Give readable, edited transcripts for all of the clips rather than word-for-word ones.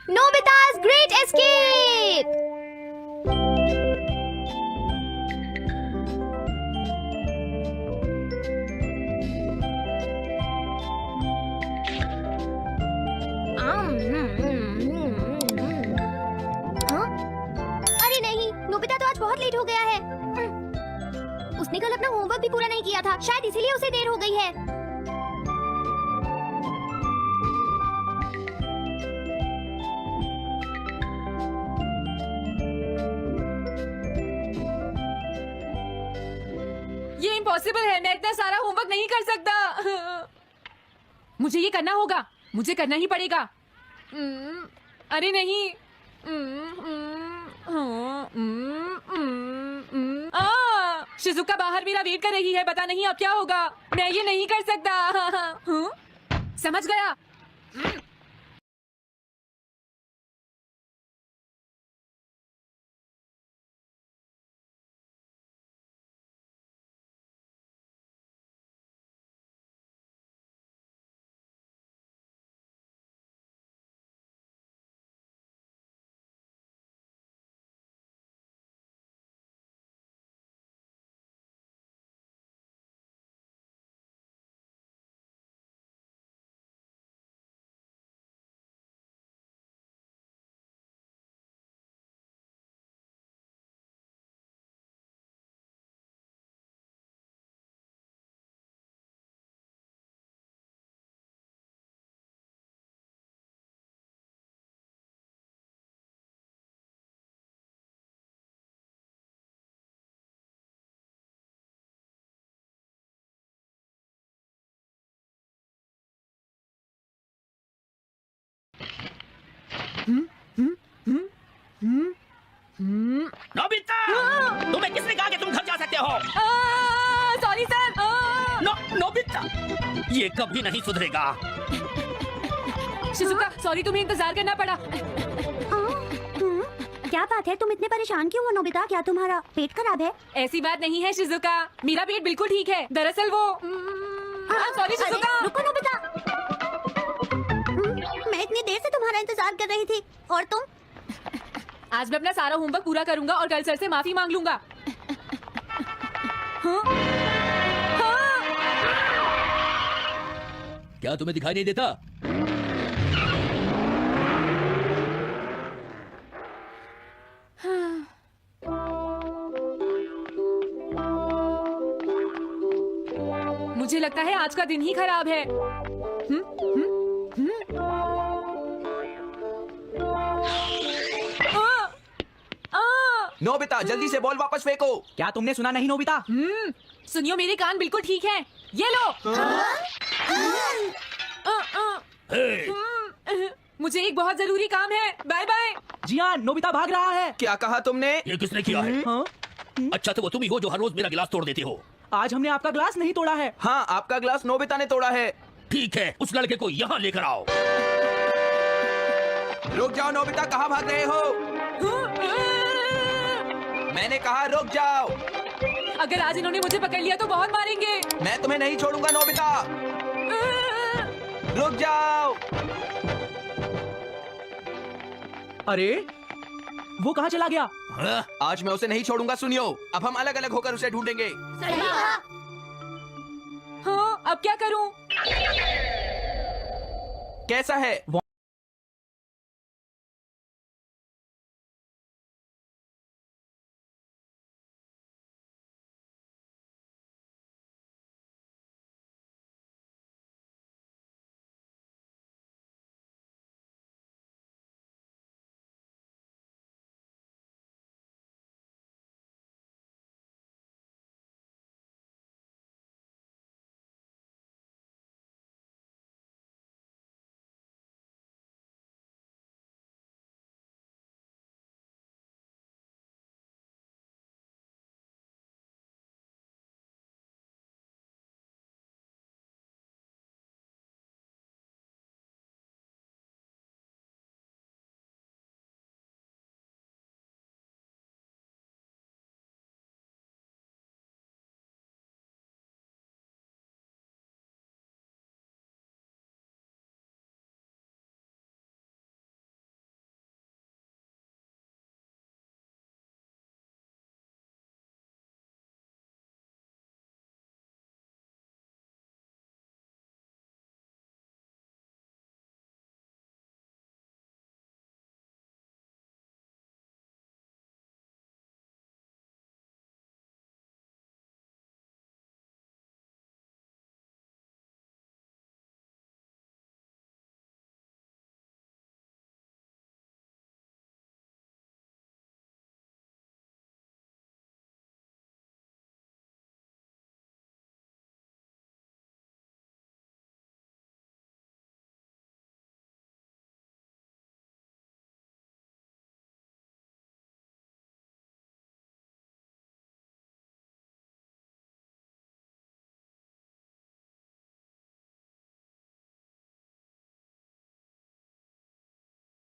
Nobita's Great Escape! हाँ? अरे नहीं, नोबिता तो आज बहुत लेट हो गया है। उसने कल अपना होमवर्क भी पूरा नहीं किया था, शायद इसीलिए उसे देर हो गई है। ये इम्पॉसिबल है, मैं इतना सारा होमवर्क नहीं कर सकता। मुझे ये करना होगा, मुझे करना ही पड़ेगा। अरे नहीं। शिजुका बाहर मेरा वेट कर रही है, पता नहीं अब क्या होगा। मैं ये नहीं कर सकता। समझ गया। नोबिता, तुम्हें किसने कहा कि तुम घर जा सकते हो? Sorry sir. नोबिता, ये कभी नहीं सुधरेगा। शिजुका सॉरी, तुम्हें इंतजार करना पड़ा। क्या बात है, तुम इतने परेशान क्यों हो नोबिता? क्या तुम्हारा पेट खराब है? ऐसी बात नहीं है शिजुका, मेरा पेट बिल्कुल ठीक है। दरअसल वो सॉरी शिजुका। रुको नोबिता। मैं इतनी देर से तुम्हारा इंतजार कर रही थी, और तुम? आज मैं अपना सारा होमवर्क पूरा करूंगा और कल सर से माफी मांग लूंगा। हाँ? हाँ? क्या तुम्हें दिखाई नहीं देता? मुझे लगता है आज का दिन ही खराब है। नोबिता जल्दी से बॉल वापस फेंको। क्या तुमने सुना नहीं नोबिता? सुनियो, मेरे कान बिल्कुल ठीक हैं। ये लो। मुझे एक बहुत जरूरी काम है। Bye bye. जी हाँ, नोबिता भाग रहा है। क्या कहा तुमने? ये किसने किया है? अच्छा तो वो तुम ही हो जो हर रोज मेरा गिलास तोड़ देती हो। आज हमने आपका ग्लास नहीं तोड़ा है। हाँ, आपका ग्लास नोबिता ने तोड़ा है। ठीक है, उस लड़के को यहाँ लेकर आओ। रुक जाओ नोबिता, कहाँ भाग रहे हो? मैंने कहा रुक जाओ। अगर आज इन्होंने मुझे पकड़ लिया तो बहुत मारेंगे। मैं तुम्हें नहीं छोड़ूंगा नोबिता। रुक जाओ। अरे वो कहाँ चला गया? आज मैं उसे नहीं छोड़ूंगा। सुनियो, अब हम अलग अलग होकर उसे ढूंढेंगे। हाँ, अब क्या करूं? कैसा है?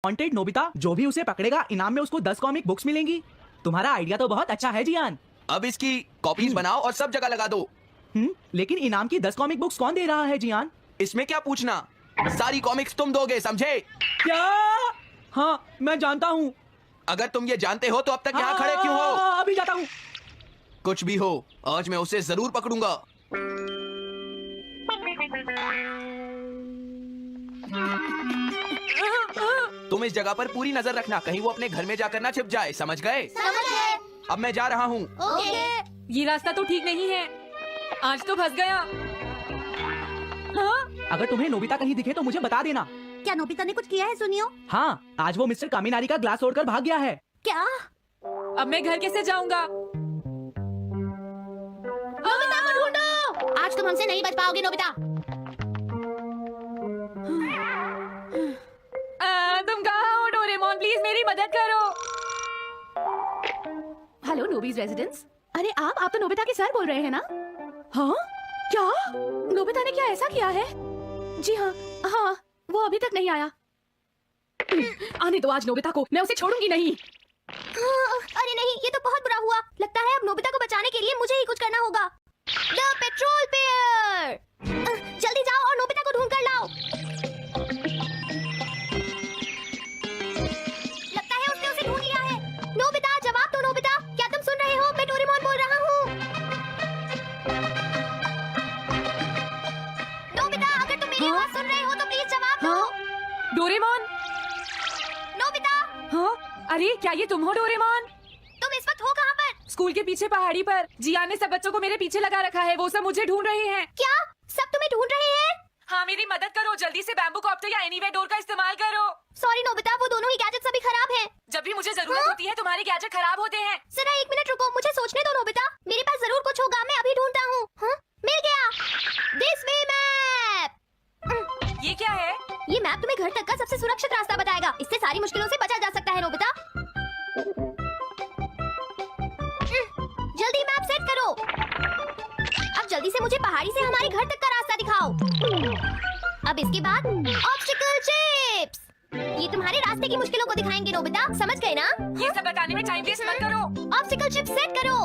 वांटेड नोबिता, जो भी उसे पकड़ेगा इनाम में उसको 10 कॉमिक बुक्स मिलेंगी। तुम्हारा आइडिया तो बहुत अच्छा है जियान। अब इसकी कॉपीज बनाओ और सब जगह लगा दो। लेकिन इनाम की 10 कॉमिक बुक्स कौन दे रहा है जियान? इसमें क्या पूछना, सारी कॉमिक्स तुम दोगे, समझे? क्या? हाँ, मैं जानता हूँ। अगर तुम ये जानते हो तो अब तक यहाँ खड़े क्यों हो? अभी जाता हूँ। कुछ भी हो, आज मैं उसे जरूर पकड़ूंगा। तुम इस जगह पर पूरी नजर रखना, कहीं वो अपने घर में जाकर ना छिप जाए, समझ गए? समझ गए। अब मैं जा रहा हूँ। ओके। ये रास्ता तो ठीक नहीं है, आज तो फंस गया। हाँ? अगर तुम्हें नोबिता कहीं दिखे तो मुझे बता देना। क्या नोबिता ने कुछ किया है सुनियो? हाँ, आज वो मिस्टर कामिनारी का ग्लास तोड़कर भाग गया है। क्या? अब मैं घर कैसे जाऊंगा? नोबिता को ढूंढो। आज तुम हमसे नहीं बच पाओगे नोबिता। तुम कहाँ हो डोरेमोन? प्लीज मेरी मदद करो। हेलो नोबीज रेजिडेंस। अरे आप तो नोबिता के सर बोल रहे हैं ना? हाँ? क्या? नोबिता ने क्या ऐसा किया है? जी हाँ, हाँ, वो अभी तक नहीं आया। आने दो आज नोबिता को, मैं उसे छोड़ूंगी नहीं। अरे नहीं, ये तो बहुत बुरा हुआ। लगता है अब नोबिता को बचाने के लिए मुझे ही कुछ करना होगा। द पेट्रोल पेयर, जल्दी जाओ और नोबिता को ढूंढ कर लाओ। लगता है उसने उसे ढूंढ लिया है। नोबिता, जवाब दो नोबिता, क्या तुम सुन रहे हो? मैं डोरेमोन बोल रहा हूँ। नोबिता, अगर तुम मेरी आवाज सुन रहे हो तो प्लीज जवाब दो। डोरेमोन? नोबिता, हाँ? अरे क्या ये तुम हो डोरेमोन? तुम इस वक्त हो कहाँ पर? स्कूल के पीछे पहाड़ी पर। जियान ने सब बच्चों को मेरे पीछे लगा रखा है, वो सब मुझे ढूंढ रहे हैं। क्या सब तुम्हें ढूंढ रहे हैं? हाँ, मेरी मदद करो, जल्दी से बैम्बू कॉप्टर या एनीवे डोर का इस्तेमाल करो। सॉरी नोबिता, वो दोनों ही गैजेट्स अभी खराब हैं। जब भी मुझे जरूरत होती है तुम्हारे गैजेट खराब होते हैं। जरा एक मिनट रुको, मुझे सोचने दो नोबिता। मेरे पास जरूर कुछ होगा, मैं अभी ढूंढता हूँ। हाँ? मिल गया। This way map. ये क्या है? ये मैप तुम्हें घर तक का सबसे सुरक्षित रास्ता बताएगा। इससे सारी मुश्किलों से बचा जा सकता है नोबिता। जल्दी मैप सेट करो। अब जल्दी से मुझे पहाड़ी से हमारे घर तक का रास्ता दिखाओ। अब इसके बाद ऑब्स्टिकल चिप्स, ये तुम्हारे रास्ते की मुश्किलों को दिखाएंगे नोबिता, समझ गए ना? ये सब बताने में टाइम वेस्ट मत करो। ऑब्स्टिकल चिप्स सेट करो।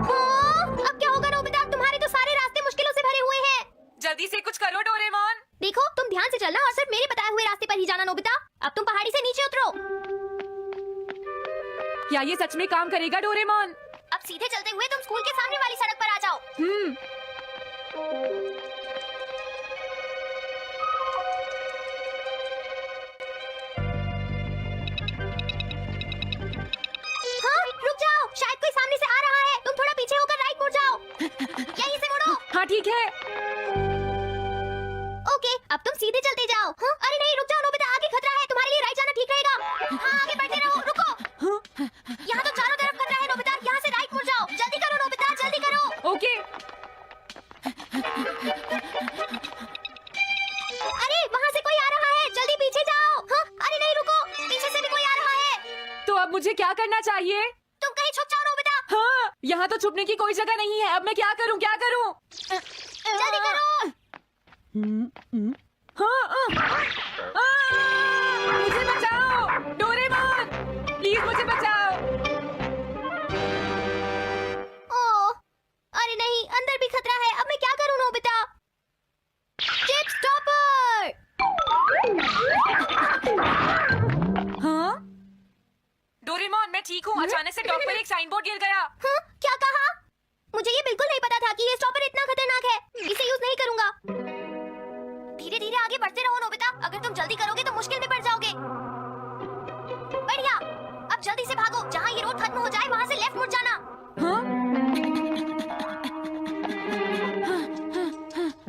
हाँ, अब क्या होगा नोबिता? तुम्हारे तो सारे रास्ते मुश्किलों से भरे हुए हैं। जल्दी से कुछ करो डोरेमोन। देखो, तुम ध्यान से चलना और सिर्फ मेरे बताए हुए रास्ते पर ही जाना नोबिता। अब तुम पहाड़ी से नीचे उतरो। क्या ये सच में काम करेगा डोरेमोन? अब सीधे चलते हुए तुम स्कूल के सामने वाली सड़क पर आ जाओ। हाँ, रुक जाओ, शायद कोई सामने से आ रहा है। तुम थोड़ा पीछे होकर राइट मुड़ जाओ। यहीं से मुड़ो। हाँ ठीक है। ओके, अब तुम सीधे चलते जाओ। हाँ? अरे नहीं, रुक जाओ नोबिता, आगे खतरा है। तुम्हारे लिए राइट जाना ठीक रहेगा। हाँ, आगे बढ़ते रहो। रुको, यहाँ तो चारों तरफ खतरा है नोबिता, यहाँ से राइट मुड़ जाओ। जल्दी करो नोबिता, जल्दी करो। ओके। अरे वहाँ से कोई आ रहा है, जल्दी पीछे जाओ। हाँ? अरे नहीं, रुको, पीछे से भी कोई आ रहा है। तो अब मुझे क्या करना चाहिए? तुम कहीं छुप जाओ नोबिता। हाँ, यहाँ तो छुपने की कोई जगह नहीं है। अब मैं क्या करूँ, क्या करूँ? जल्दी करो। मुझे बचाओ डोरेमोन, प्लीज मुझे बचाओ। ओह, अरे नहीं, अंदर भी खतरा है। अब मैं क्या करूँ नोबिता? Chip stopper. हाँ? डोरेमोन, मैं ठीक हूँ। अचानक से टॉप पर एक साइन बोर्ड गिर गया। हाँ? क्या कहा? मुझे ये बिल्कुल नहीं पता था कि ये स्टॉपर इतना खतरनाक है। इसे यूज नहीं करूँगा। धीरे धीरे आगे बढ़ते रहो नोबिता, अगर तुम जल्दी करोगे तो मुश्किल में पड़ जाओगे। बढ़िया, अब जल्दी से भागो। जहाँ ये रोड खत्म हो जाए वहाँ से लेफ्ट मुड़ जाना। हाँ?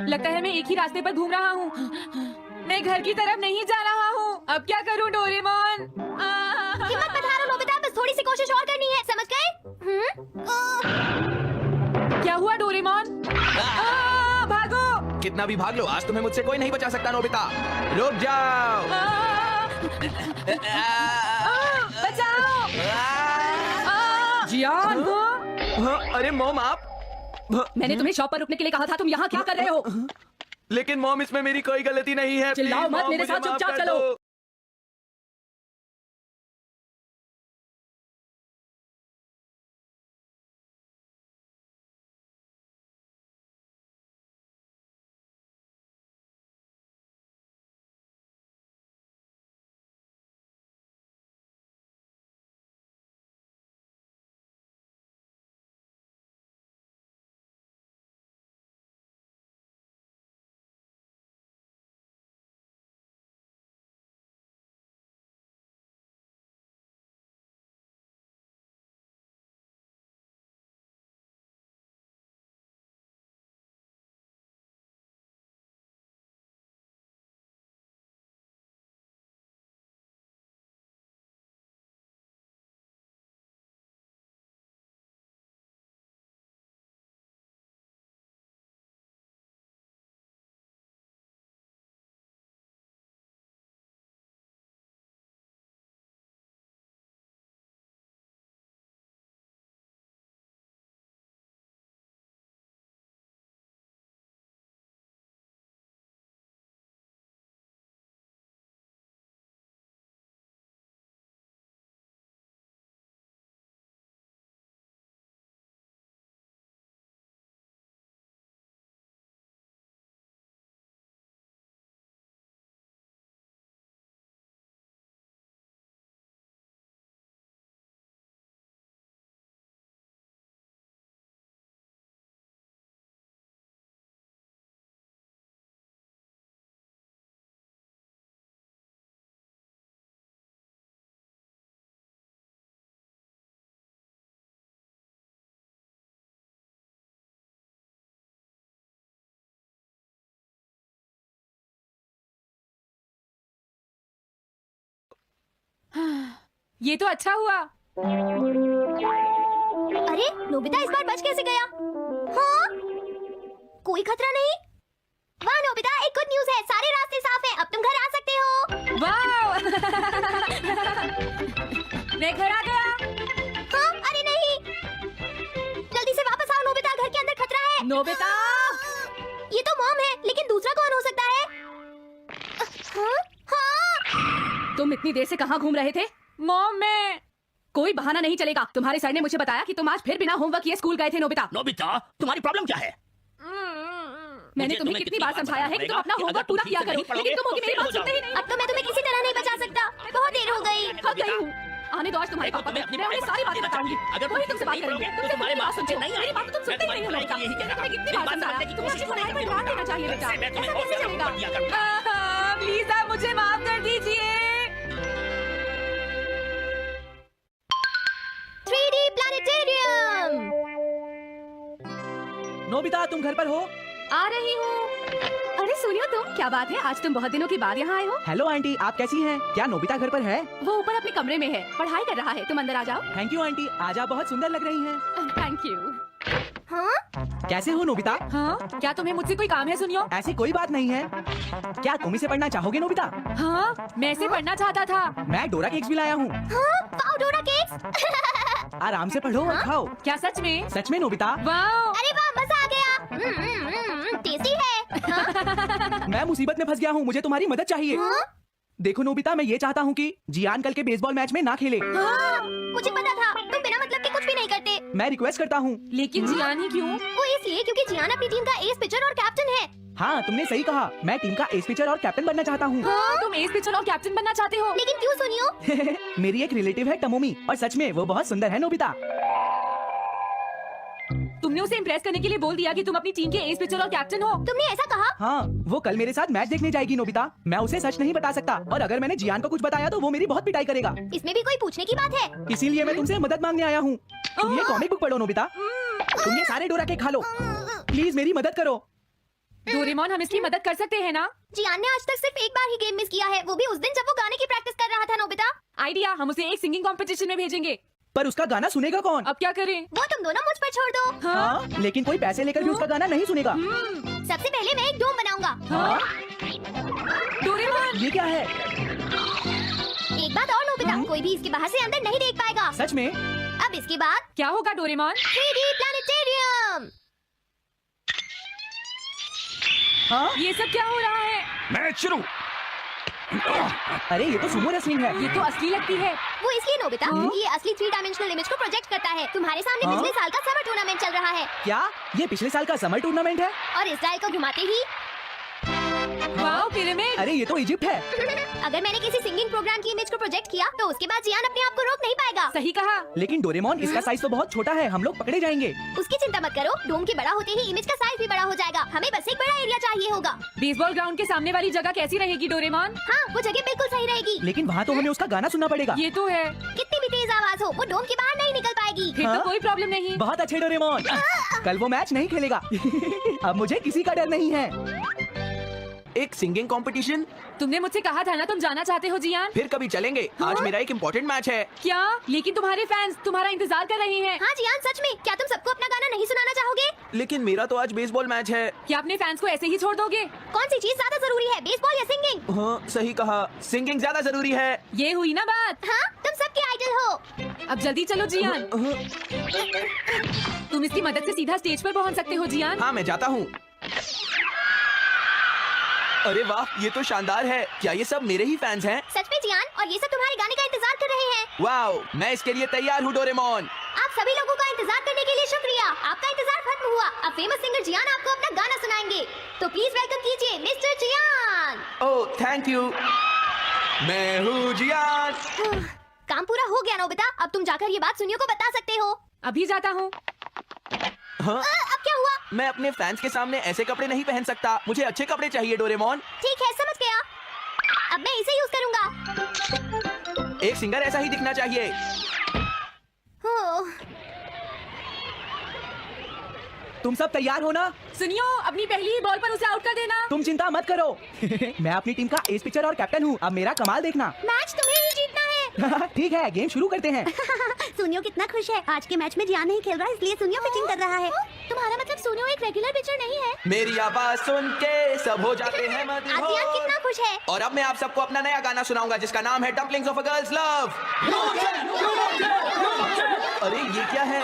लगता है मैं एक ही रास्ते पर घूम रहा हूँ। मैं घर की तरफ नहीं जा रहा हूँ। अब क्या करूँ डोरेमोन? हिम्मत मत हारो नोबिता, बस थोड़ी सी कोशिश और करनी है, समझ गए? क्या हुआ डोरेमोन? भागो। कितना भी भाग लो, आज तुम्हें मुझसे कोई नहीं बचा सकता नोबिता। रुक जाओ। बचाओ। जियान। हाँ, अरे मॉम, आप? मैंने तुम्हें शॉप पर रुकने के लिए कहा था, तुम यहाँ क्या कर रहे हो? लेकिन मॉम इसमें मेरी कोई गलती नहीं है। चिल्लाओ Please, मत, मॉम, मेरे मुझे साथ माफ चुपचाप कर चलो। दो। ये तो अच्छा हुआ। अरे नोबिता इस बार बच कैसे गया? हाँ, कोई खतरा नहीं। वाह नोबिता, एक गुड न्यूज़ है, सारे रास्ते साफ हैं, अब तुम घर आ सकते हो। वाह मैं घर आ गया। हाँ, अरे नहीं, जल्दी से वापस आओ नोबिता, घर के अंदर खतरा है। नोबिता, ये तो मॉम है, लेकिन दूसरा कौन हो सकता है? हाँ, हाँ। तुम इतनी देर से कहाँ घूम रहे थे? मॉम मैं कोई बहाना नहीं चलेगा। तुम्हारे सर ने मुझे बताया कि तुम आज फिर बिना होमवर्क किए स्कूल गए थे नोबिता। नोबिता, तुम्हारी प्रॉब्लम क्या है? मैंने तुम्हें कितनी बार समझाया है कि तुम अपना होमवर्क पूरा किया करो, लेकिन तुम मेरी बात सुनते ही नहीं। अब तो मैं तुम्हें किसी तरह नहीं बचा सकता, बहुत देर हो गई। थक गई हूँ। आने दो आज तुम्हारे पापा को, मैं उन्हें सारी बातें बताऊंगी। वही तुमसे बात करेंगे। तुमसे मेरी बात सुनते हो, मेरी बात तो तुम सुनते ही नहीं हो नोबिता। मैंने तुम्हें कितनी बार समझाया कि तुम्हें अपनी पढ़ाई पर ध्यान देना चाहिए बेटा। ऐसा कैसे चलेगा? प्लीज आप मुझे माफ कर दीजिए। 3D planetarium. नोबिता तुम घर पर हो? आ रही हूँ। अरे सुनियो तुम, क्या बात है, आज तुम बहुत दिनों के बाद यहाँ आए हो? हेलो आंटी, आप कैसी हैं? क्या नोबिता घर पर है? वो ऊपर अपने कमरे में है, पढ़ाई कर रहा है। तुम अंदर आ जाओ। थैंक यू आंटी, आज आप बहुत सुंदर लग रही हैं। Thank you. हाँ, कैसे हो नोबिता? हाँ, क्या तुम्हें मुझसे कोई काम है सुनियो? ऐसी कोई बात नहीं है। क्या तुम इसे पढ़ना चाहोगे नोबिता? हाँ, मैं इसे पढ़ना चाहता था। मैं डोरा केक्स भी लाया हूँ। हाँ, वाओ डोरा केक्स। आराम से पढ़ो और खाओ। क्या सच में? सच में नोबिता? वाह, अरे वाह, मजा आ गया। टेस्टी है। हाँ? मैं मुसीबत में फंस गया हूँ, मुझे तुम्हारी मदद चाहिए। हाँ? देखो नोबिता, मैं ये चाहता हूँ कि जियान कल के बेसबॉल मैच में ना खेले। हाँ, मुझे पता था, तुम बिना मतलब के कुछ भी नहीं करते। मैं रिक्वेस्ट करता हूँ। लेकिन जियान ही क्यों? वो इसलिए क्योंकि जियान अपनी टीम का एस पिचर और कैप्टन है। हाँ, तुमने सही कहा, मैं टीम का एस पिचर और कैप्टन बनना चाहता हूँ। हाँ? तुम एस पिचर और कैप्टन बनना चाहते हो? लेकिन क्यों सुनियो? मेरी एक रिलेटिव है टमोमी, और सच में वो बहुत सुंदर है नोबिता। तुमने उसे इम्प्रेस करने के लिए बोल दिया कि तुम अपनी टीम के एस पिचर और कैप्टन हो। तुमने ऐसा कहा? हाँ, वो कल मेरे साथ मैच देखने जाएगी नोबिता। मैं उसे सच नहीं बता सकता, और अगर मैंने जियान को कुछ बताया तो वो मेरी बहुत पिटाई करेगा। इसमें भी कोई पूछने की बात है? इसीलिए मैं तुमसे मदद मांगने आया हूँ। तुम ये कॉमिक बुक पढ़ो नोबिता। तुम ये सारे डोरा केक खा लो। प्लीज मेरी मदद करो। डोरेमोन, हम इसकी मदद कर सकते हैं ना? जियान ने आज तक सिर्फ एक बार ही गेम मिस किया है, वो भी उस दिन जब वो गाने की प्रैक्टिस कर रहा था नोबिता। आइडिया, हम उसे एक सिंगिंग कंपटीशन में भेजेंगे। पर उसका गाना सुनेगा कौन? अब क्या करें? वो तुम दोनों मुझ पर छोड़ दो। हाँ, लेकिन कोई पैसे लेकर भी उसका गाना नहीं सुनेगा। सबसे पहले मैं एक डोम बनाऊंगा। हाँ? डोरेमोन, ये क्या है? एक बात और नोबिता, कोई भी इसके बाहर से अंदर नहीं देख पाएगा। सच में? अब इसके बाद क्या होगा डोरेमोन? 3D planetarium. हाँ? ये सब क्या हो रहा है? मैच शुरू। अरे ये तो सुमो रेसलिंग है। ये तो असली लगती है। वो इसलिए नोबिता, ये असली 3 डायमेंशनल इमेज को प्रोजेक्ट करता है। तुम्हारे सामने हाँ? पिछले साल का समर टूर्नामेंट चल रहा है क्या ये पिछले साल का समर टूर्नामेंट है? और इसराइल को घुमाते ही वाओ, पिरामिड। अरे ये तो इजिप्ट है। अगर मैंने किसी सिंगिंग प्रोग्राम की इमेज को प्रोजेक्ट किया तो उसके बाद जियान अपने आप को रोक नहीं पाएगा। सही कहा। लेकिन डोरेमोन इसका साइज तो बहुत छोटा है, हम लोग पकड़े जाएंगे। उसकी चिंता मत करो, डोम के बड़ा होते ही इमेज का साइज भी बड़ा हो जाएगा। हमें बस एक बड़ा एरिया चाहिए होगा। बेसबॉल ग्राउंड के सामने वाली जगह कैसी रहेगी डोरेमोन? हाँ, वो जगह बिल्कुल सही रहेगी। लेकिन वहाँ तो हमें उसका गाना सुनना पड़ेगा। ये तो है। कितनी भी तेज आवाज हो, वो डोम के बाहर नहीं निकल पाएगी। फिर हाँ? तो कोई प्रॉब्लम नहीं। बहुत अच्छे डोरेमोन। कल वो मैच नहीं खेलेगा। अब मुझे किसी का डर नहीं है। एक सिंगिंग कंपटीशन? तुमने मुझसे कहा था ना तुम जाना चाहते हो जियान। फिर कभी चलेंगे। आज मेरा एक इम्पोर्टेंट मैच है। क्या? लेकिन तुम्हारे फैंस तुम्हारा इंतजार कर रहे हैं। हाँ जियान, सच में क्या तुम सबको अपना गाना नहीं सुनाना चाहोगे? लेकिन मेरा तो आज बेसबॉल मैच है। क्या अपने फैंस को ऐसे ही छोड़ दोगे? कौन सी चीज ज्यादा जरूरी है, बेसबॉल या सिंगिंग? हाँ, सही कहा, सिंगिंग ज्यादा जरूरी है। ये हुई ना बात। हाँ, तुम सबके आइडल हो। अब जल्दी चलो जियान। तुम इसकी मदद से सीधा स्टेज पर पहुंच सकते हो जियान। हाँ, मैं जाता हूँ। अरे वाह, ये तो शानदार है। क्या ये सब मेरे ही फैंस हैं? सच में जियान, और ये सब तुम्हारे गाने का इंतजार कर रहे हैं। वाओ, मैं इसके लिए तैयार हूँ डोरेमोन। आप सभी लोगों का इंतजार करने के लिए शुक्रिया। आपका इंतजार खत्म हुआ। अब फेमस सिंगर जियान आपको अपना गाना सुनाएंगे। तो प्लीज वेलकम कीजिए mister Jian. Oh, thank you. मैं हूँ जियान। काम पूरा हो गया नोबिता, अब तुम जाकर ये बात सुनियो को बता सकते हो। अभी जाता हूँ। हाँ? अब क्या हुआ? मैं अपने फैंस के सामने ऐसे कपड़े नहीं पहन सकता। मुझे अच्छे कपड़े चाहिए डोरेमोन। ठीक है, समझ गया। अब मैं इसे यूज करूंगा। एक सिंगर ऐसा ही दिखना चाहिए। ओह, तुम सब तैयार हो ना? सुनियो, अपनी पहली ही बॉल पर उसे आउट कर देना। तुम चिंता मत करो। मैं अपनी टीम का एस पिचर और कैप्टन हूँ। अब मेरा कमाल देखना। मैच तुम्हें ही जीतना है। ठीक है, गेम शुरू करते हैं। सुनियो कितना खुश है। आज के मैच में जियान नहीं खेल रहा, इसलिए सुनियो पिचिंग कर रहा है। तुम्हारा मतलब सुनियो एक रेगुलर पिचर नहीं है? मेरी आवाज सुन के सब हो जाते हैं आज जियान कितना मदहोश। खुश है। और अब मैं आप सबको अपना नया गाना सुनाऊंगा जिसका नाम है dumplings of a girls love. अरे ये क्या है?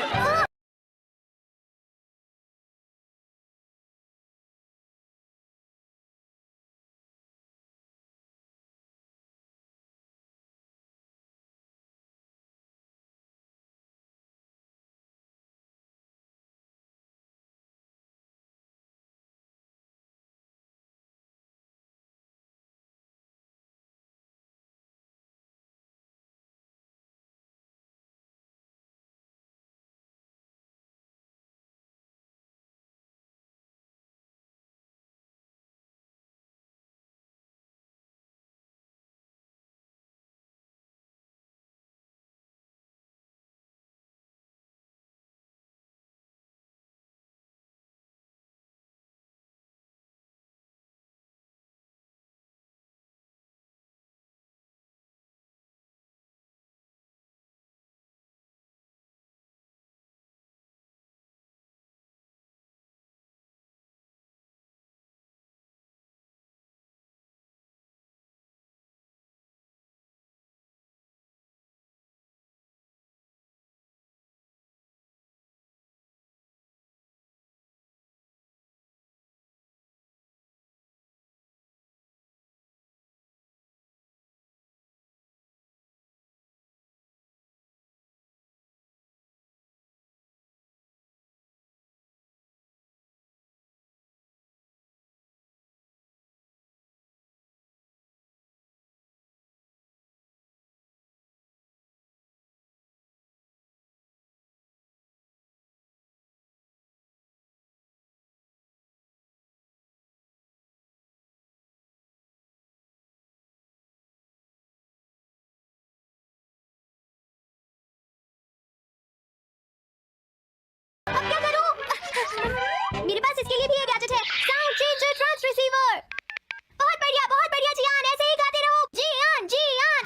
अब क्या करूं? मेरे पास इसके लिए भी एक गैजेट है, साउंड चेंजर ट्रांस रिसीवर। बहुत बढ़िया जियान, ऐसे ही गाते रहो। जियान जियान।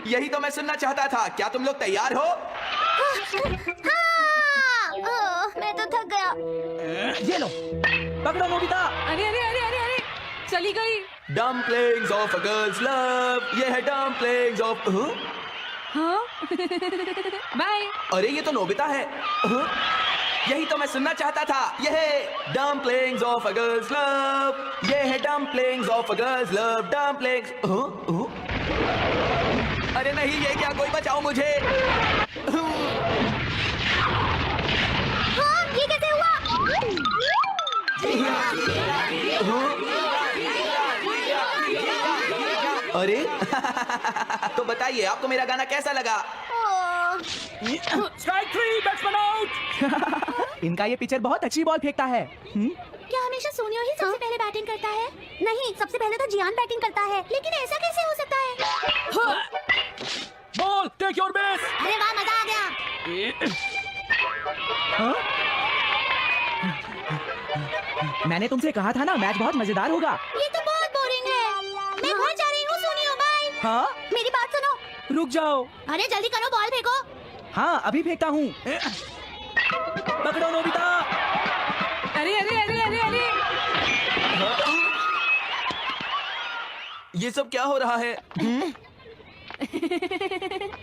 यही तो मैं सुनना चाहता था। क्या तुम लोग तैयार हो? हाँ, मैं तो थक गया। ये लो, पकड़ो नोबिता। अरे अरे अरे अरे अरे, चली गई। Dumplings of a girls love. ये है डम्पलिंग्स ऑफ। हाँ? बाय। अरे ये तो नोबिता है। हाँ? यही तो मैं सुनना चाहता था। ये है dumplings of a girls love, ये है dumplings of a girls love, dumplings. अरे नहीं, ये क्या, कोई बचाओ मुझे। हाँ, ये कैसे हुआ? अरे तो बताइए, आपको मेरा गाना कैसा लगा? Strike 3, batsman out. इनका ये पिचर बहुत अच्छी बॉल फेंकता है। क्या हमेशा सोनियो ही सबसे पहले बैटिंग करता है? नहीं, सबसे पहले तो जियान बैटिंग करता है। लेकिन ऐसा कैसे हो सकता है? Ball, take your base. अरे वाह, मजा आ गया। हाँ? मैंने तुमसे कहा था ना, मैच बहुत मजेदार होगा। ये तो बहुत बोरिंग है। मैं घर जा रही हूँ, सोनियो, बाय। हाँ, मेरी बात सुनो। रुक जाओ। अरे जल्दी करो, बॉल फेंको। हाँ, अभी फेंकता हूँ। पकड़ो नोबिता। अरे अरे अरे अरे अरे ये सब क्या हो रहा है?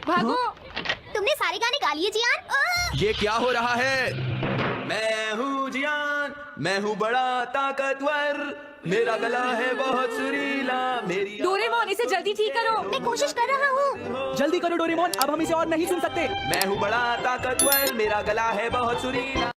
भागो। तुमने सारे गाने गा लिए, जियान। ये क्या हो रहा है? मैं हूँ जियान, मैं हूँ बड़ा ताकतवर, मेरा गला है बहुत सुरीला, मेरी डोरेमोन, इसे जल्दी ठीक करो। मैं कोशिश कर रहा हूँ। जल्दी करो डोरेमोन, अब हम इसे और नहीं सुन सकते। मैं हूँ बड़ा ताकतवर, मेरा गला है बहुत सुरीला।